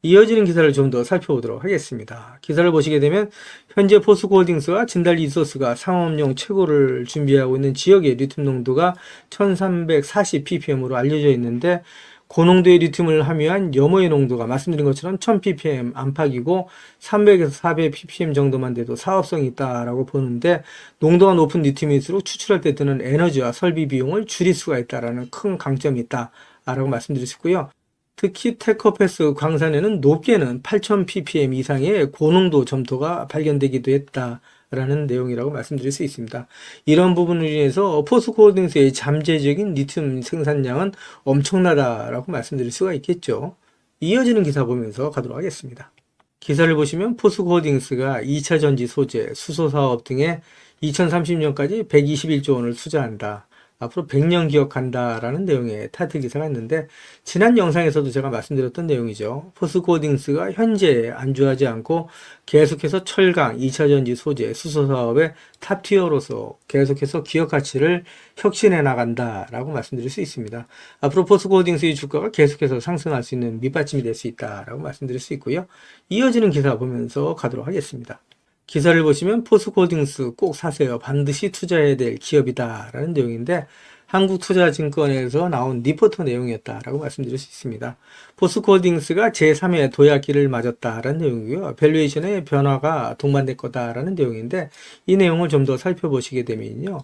Speaker 1: 이어지는 기사를 좀 더 살펴보도록 하겠습니다. 기사를 보시게 되면 현재 포스코홀딩스와 진달리 리소스가 상업용 최고를 준비하고 있는 지역의 리튬 농도가 1340ppm으로 알려져 있는데 고농도의 리튬을 함유한 염호의 농도가 말씀드린 것처럼 1000ppm 안팎이고 300에서 400ppm 정도만 돼도 사업성이 있다라고 보는데 농도가 높은 리튬일수록 추출할 때 드는 에너지와 설비 비용을 줄일 수가 있다라는 큰 강점이 있다라고 말씀드릴 수 있고요. 특히 테커패스 광산에는 높게는 8000ppm 이상의 고농도 점토가 발견되기도 했다. 라는 내용이라고 말씀드릴 수 있습니다. 이런 부분으로 인해서 포스코홀딩스의 잠재적인 리튬 생산량은 엄청나다라고 말씀드릴 수가 있겠죠. 이어지는 기사 보면서 가도록 하겠습니다. 기사를 보시면 포스코홀딩스가 2차 전지 소재, 수소 사업 등에 2030년까지 121조 원을 투자한다. 앞으로 100년 기억한다라는 내용의 타이틀 기사가 있는데 지난 영상에서도 제가 말씀드렸던 내용이죠. 포스코홀딩스가 현재 안주하지 않고 계속해서 철강, 2차전지 소재, 수소 사업의 탑티어로서 계속해서 기업 가치를 혁신해 나간다라고 말씀드릴 수 있습니다. 앞으로 포스코홀딩스의 주가가 계속해서 상승할 수 있는 밑받침이 될 수 있다라고 말씀드릴 수 있고요. 이어지는 기사 보면서 가도록 하겠습니다. 기사를 보시면 포스코홀딩스 꼭 사세요. 반드시 투자해야 될 기업이다 라는 내용인데 한국투자증권에서 나온 리포트 내용이었다라고 말씀드릴 수 있습니다. 포스코홀딩스가 제3의 도약기를 맞았다라는 내용이고요. 밸류에이션의 변화가 동반될 거다라는 내용인데 이 내용을 좀 더 살펴보시게 되면요.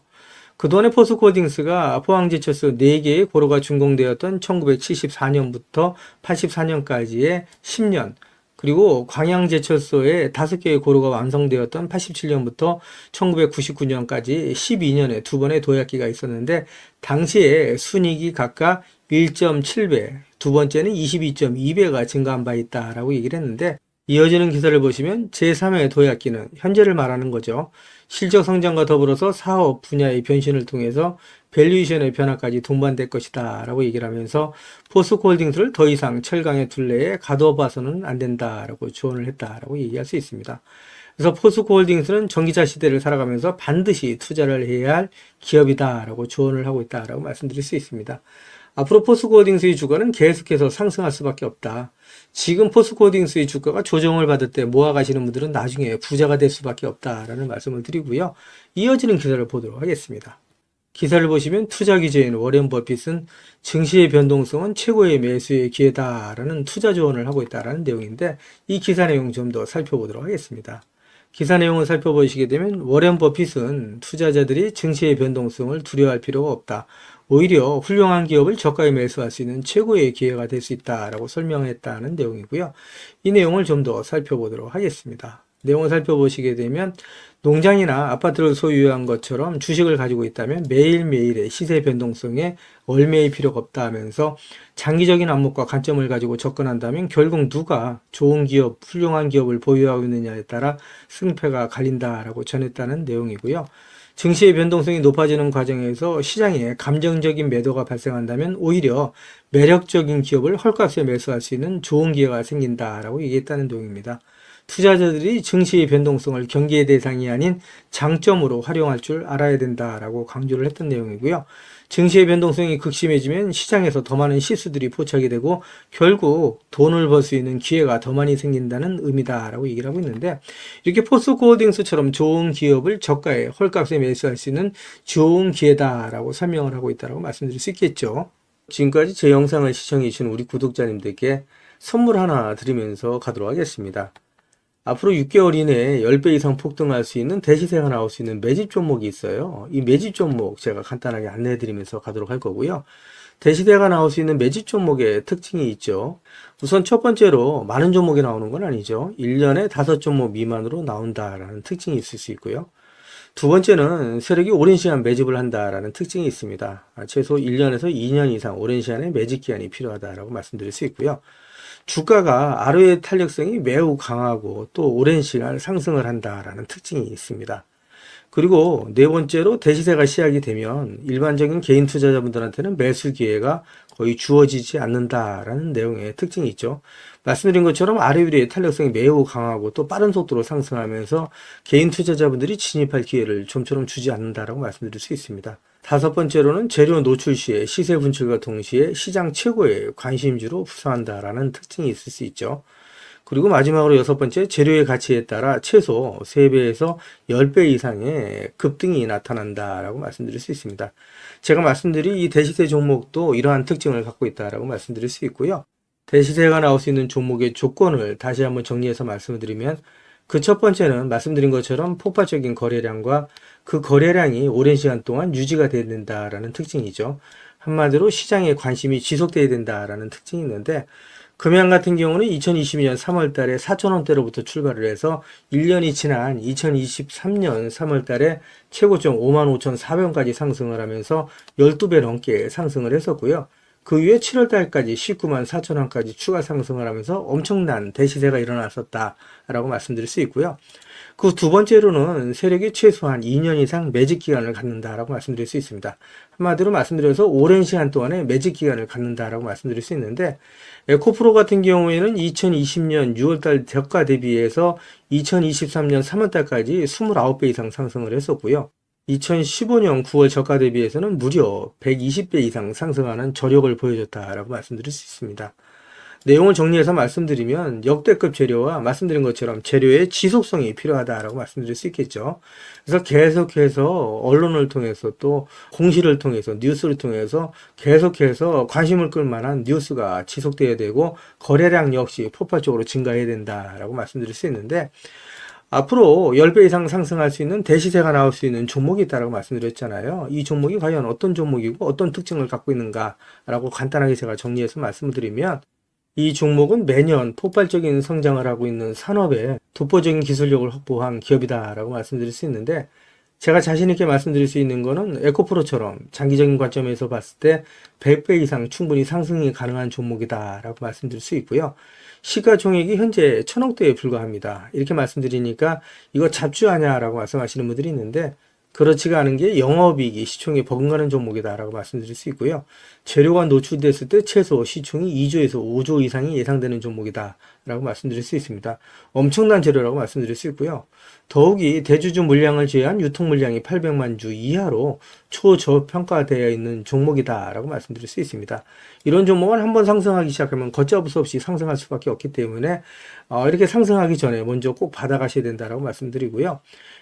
Speaker 1: 그동안에 포스코홀딩스가 포항제철소 4개의 고로가 준공되었던 1974년부터 84년까지의 10년, 그리고 광양제철소에 5개의 고로가 완성되었던 87년부터 1999년까지 12년에 두 번의 도약기가 있었는데, 당시에 순이익이 각각 1.7배, 두 번째는 22.2배가 증가한 바 있다라고 얘기를 했는데, 이어지는 기사를 보시면 제3의 도약기는 현재를 말하는 거죠. 실적 성장과 더불어서 사업 분야의 변신을 통해서 밸류에이션의 변화까지 동반될 것이다 라고 얘기를 하면서 포스코홀딩스를 더 이상 철강의 둘레에 가둬봐서는 안 된다라고 조언을 했다라고 얘기할 수 있습니다. 그래서 포스코홀딩스는 전기차 시대를 살아가면서 반드시 투자를 해야 할 기업이다라고 조언을 하고 있다라고 말씀드릴 수 있습니다. 앞으로 포스코홀딩스의 주가는 계속해서 상승할 수밖에 없다. 지금 포스코홀딩스의 주가가 조정을 받을 때 모아가시는 분들은 나중에 부자가 될 수밖에 없다라는 말씀을 드리고요. 이어지는 기사를 보도록 하겠습니다. 기사를 보시면 투자 기재인 워렌 버핏은 증시의 변동성은 최고의 매수의 기회다라는 투자 조언을 하고 있다라는 내용인데, 이 기사 내용 좀 더 살펴보도록 하겠습니다. 기사 내용을 살펴보시게 되면 워렌 버핏은 투자자들이 증시의 변동성을 두려워할 필요가 없다. 오히려 훌륭한 기업을 저가에 매수할 수 있는 최고의 기회가 될 수 있다라고 설명했다는 내용이고요. 이 내용을 좀 더 살펴보도록 하겠습니다. 내용을 살펴보시게 되면 농장이나 아파트를 소유한 것처럼 주식을 가지고 있다면 매일매일의 시세 변동성에 얽매일 필요가 없다 하면서 장기적인 안목과 관점을 가지고 접근한다면 결국 누가 좋은 기업, 훌륭한 기업을 보유하고 있느냐에 따라 승패가 갈린다라고 전했다는 내용이고요. 증시의 변동성이 높아지는 과정에서 시장에 감정적인 매도가 발생한다면 오히려 매력적인 기업을 헐값에 매수할 수 있는 좋은 기회가 생긴다라고 얘기했다는 내용입니다. 투자자들이 증시의 변동성을 경계의 대상이 아닌 장점으로 활용할 줄 알아야 된다라고 강조를 했던 내용이고요. 증시의 변동성이 극심해지면 시장에서 더 많은 실수들이 포착이 되고 결국 돈을 벌 수 있는 기회가 더 많이 생긴다는 의미다라고 얘기를 하고 있는데, 이렇게 포스코홀딩스처럼 좋은 기업을 저가에 헐값에 매수할 수 있는 좋은 기회다라고 설명을 하고 있다고 말씀드릴 수 있겠죠. 지금까지 제 영상을 시청해 주신 우리 구독자님들께 선물 하나 드리면서 가도록 하겠습니다. 앞으로 6개월 이내에 10배 이상 폭등할 수 있는 대시세가 나올 수 있는 매집 종목이 있어요. 이 매집 종목 제가 간단하게 안내해 드리면서 가도록 할 거고요. 대시세가 나올 수 있는 매집 종목의 특징이 있죠. 우선 첫 번째로 많은 종목이 나오는 건 아니죠. 1년에 5종목 미만으로 나온다라는 특징이 있을 수 있고요. 두 번째는 세력이 오랜 시간 매집을 한다라는 특징이 있습니다. 최소 1년에서 2년 이상 오랜 시간의 매집 기간이 필요하다라고 말씀드릴 수 있고요. 주가가 ROE 탄력성이 매우 강하고 또 오랜 시간 상승을 한다라는 특징이 있습니다. 그리고 네 번째로 대시세가 시작이 되면 일반적인 개인 투자자분들한테는 매수 기회가 거의 주어지지 않는다라는 내용의 특징이 있죠. 말씀드린 것처럼 ROE의 탄력성이 매우 강하고 또 빠른 속도로 상승하면서 개인 투자자분들이 진입할 기회를 좀처럼 주지 않는다라고 말씀드릴 수 있습니다. 다섯 번째로는 재료 노출 시에 시세 분출과 동시에 시장 최고의 관심주로 부상한다라는 특징이 있을 수 있죠. 그리고 마지막으로 여섯 번째, 재료의 가치에 따라 최소 3배에서 10배 이상의 급등이 나타난다라고 말씀드릴 수 있습니다. 제가 말씀드린 이 대시세 종목도 이러한 특징을 갖고 있다라고 말씀드릴 수 있고요. 대시세가 나올 수 있는 종목의 조건을 다시 한번 정리해서 말씀을 드리면, 그 첫 번째는 말씀드린 것처럼 폭발적인 거래량과 그 거래량이 오랜 시간 동안 유지가 돼야 된다라는 특징이죠. 한마디로 시장에 관심이 지속돼야 된다라는 특징이 있는데, 금양 같은 경우는 2022년 3월 달에 4,000원대로부터 출발을 해서 1년이 지난 2023년 3월 달에 최고점 55,400원까지 상승을 하면서 12배 넘게 상승을 했었고요. 그 이후에 7월 달까지 194,000원까지 추가 상승을 하면서 엄청난 대시세가 일어났었다라고 말씀드릴 수 있고요. 그 두 번째로는 세력이 최소한 2년 이상 매집 기간을 갖는다라고 말씀드릴 수 있습니다. 한마디로 말씀드려서 오랜 시간 동안에 매집 기간을 갖는다라고 말씀드릴 수 있는데, 에코프로 같은 경우에는 2020년 6월달 저가 대비해서 2023년 3월달까지 29배 이상 상승을 했었고요. 2015년 9월 저가 대비해서는 무려 120배 이상 상승하는 저력을 보여줬다라고 말씀드릴 수 있습니다. 내용을 정리해서 말씀드리면 역대급 재료와 말씀드린 것처럼 재료의 지속성이 필요하다라고 말씀드릴 수 있겠죠. 그래서 계속해서 언론을 통해서 또 공시를 통해서 뉴스를 통해서 계속해서 관심을 끌 만한 뉴스가 지속돼야 되고 거래량 역시 폭발적으로 증가해야 된다라고 말씀드릴 수 있는데, 앞으로 10배 이상 상승할 수 있는 대시세가 나올 수 있는 종목이 있다고 말씀드렸잖아요. 이 종목이 과연 어떤 종목이고 어떤 특징을 갖고 있는가라고 간단하게 제가 정리해서 말씀을 드리면, 이 종목은 매년 폭발적인 성장을 하고 있는 산업에 독보적인 기술력을 확보한 기업이다라고 말씀드릴 수 있는데, 제가 자신 있게 말씀드릴 수 있는 거는 에코프로처럼 장기적인 관점에서 봤을 때 100배 이상 충분히 상승이 가능한 종목이다라고 말씀드릴 수 있고요. 시가총액이 현재 1000억대에 불과합니다. 이렇게 말씀드리니까 이거 잡주 아냐라고 말씀하시는 분들이 있는데, 그렇지가 않은 게 영업이익이 시총에 버금가는 종목이다라고 말씀드릴 수 있고요. 재료가 노출됐을 때 최소 시총이 2조에서 5조 이상이 예상되는 종목이다라고 말씀드릴 수 있습니다. 엄청난 재료라고 말씀드릴 수 있고요. 더욱이 대주주 물량을 제외한 유통 물량이 800만 주 이하로 초저평가되어 있는 종목이다라고 말씀드릴 수 있습니다. 이런 종목은 한번 상승하기 시작하면 걷잡을 수 없이 상승할 수밖에 없기 때문에 이렇게 상승하기 전에 먼저 꼭 받아가셔야 된다라고 말씀드리고요.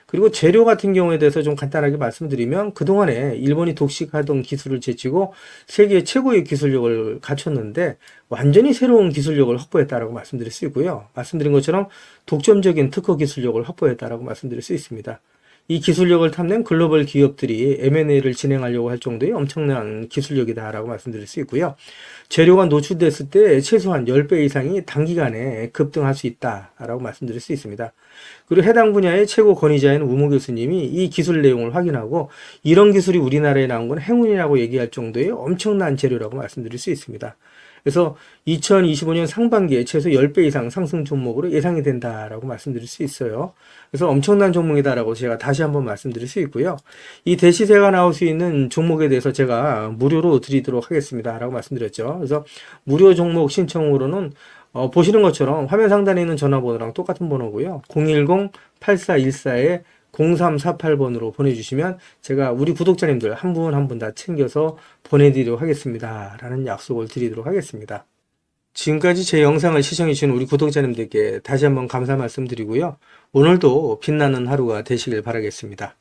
Speaker 1: 그리고 재료 같은 경우에 대해서 좀 간단하게 말씀드리면, 그동안에 일본이 독식하던 기술을 제치고 세계 최고의 기술력을 갖췄는데 완전히 새로운 기술력을 확보했다라고 말씀드릴 수 있고요. 말씀드린 것처럼 독점적인 특허 기술력을 확보했다라고 말씀드릴 수 있습니다. 이 기술력을 탐낸 글로벌 기업들이 M&A를 진행하려고 할 정도의 엄청난 기술력이다라고 말씀드릴 수 있고요. 재료가 노출됐을 때 최소한 10배 이상이 단기간에 급등할 수 있다라고 말씀드릴 수 있습니다. 그리고 해당 분야의 최고 권위자인 우모 교수님이 이 기술 내용을 확인하고 이런 기술이 우리나라에 나온 건 행운이라고 얘기할 정도의 엄청난 재료라고 말씀드릴 수 있습니다. 그래서 2025년 상반기에 최소 10배 이상 상승 종목으로 예상이 된다라고 말씀드릴 수 있어요. 그래서 엄청난 종목이다라고 제가 다시 한번 말씀드릴 수 있고요. 이 대시세가 나올 수 있는 종목에 대해서 제가 무료로 드리도록 하겠습니다 라고 말씀드렸죠. 그래서 무료 종목 신청으로는 보시는 것처럼 화면 상단에 있는 전화번호랑 똑같은 번호고요. 010-8414에 0348번으로 보내주시면 제가 우리 구독자님들 한 분 한 분 다 챙겨서 보내드리도록 하겠습니다 라는 약속을 드리도록 하겠습니다. 지금까지 제 영상을 시청해주신 우리 구독자님들께 다시 한번 감사 말씀드리고요. 오늘도 빛나는 하루가 되시길 바라겠습니다.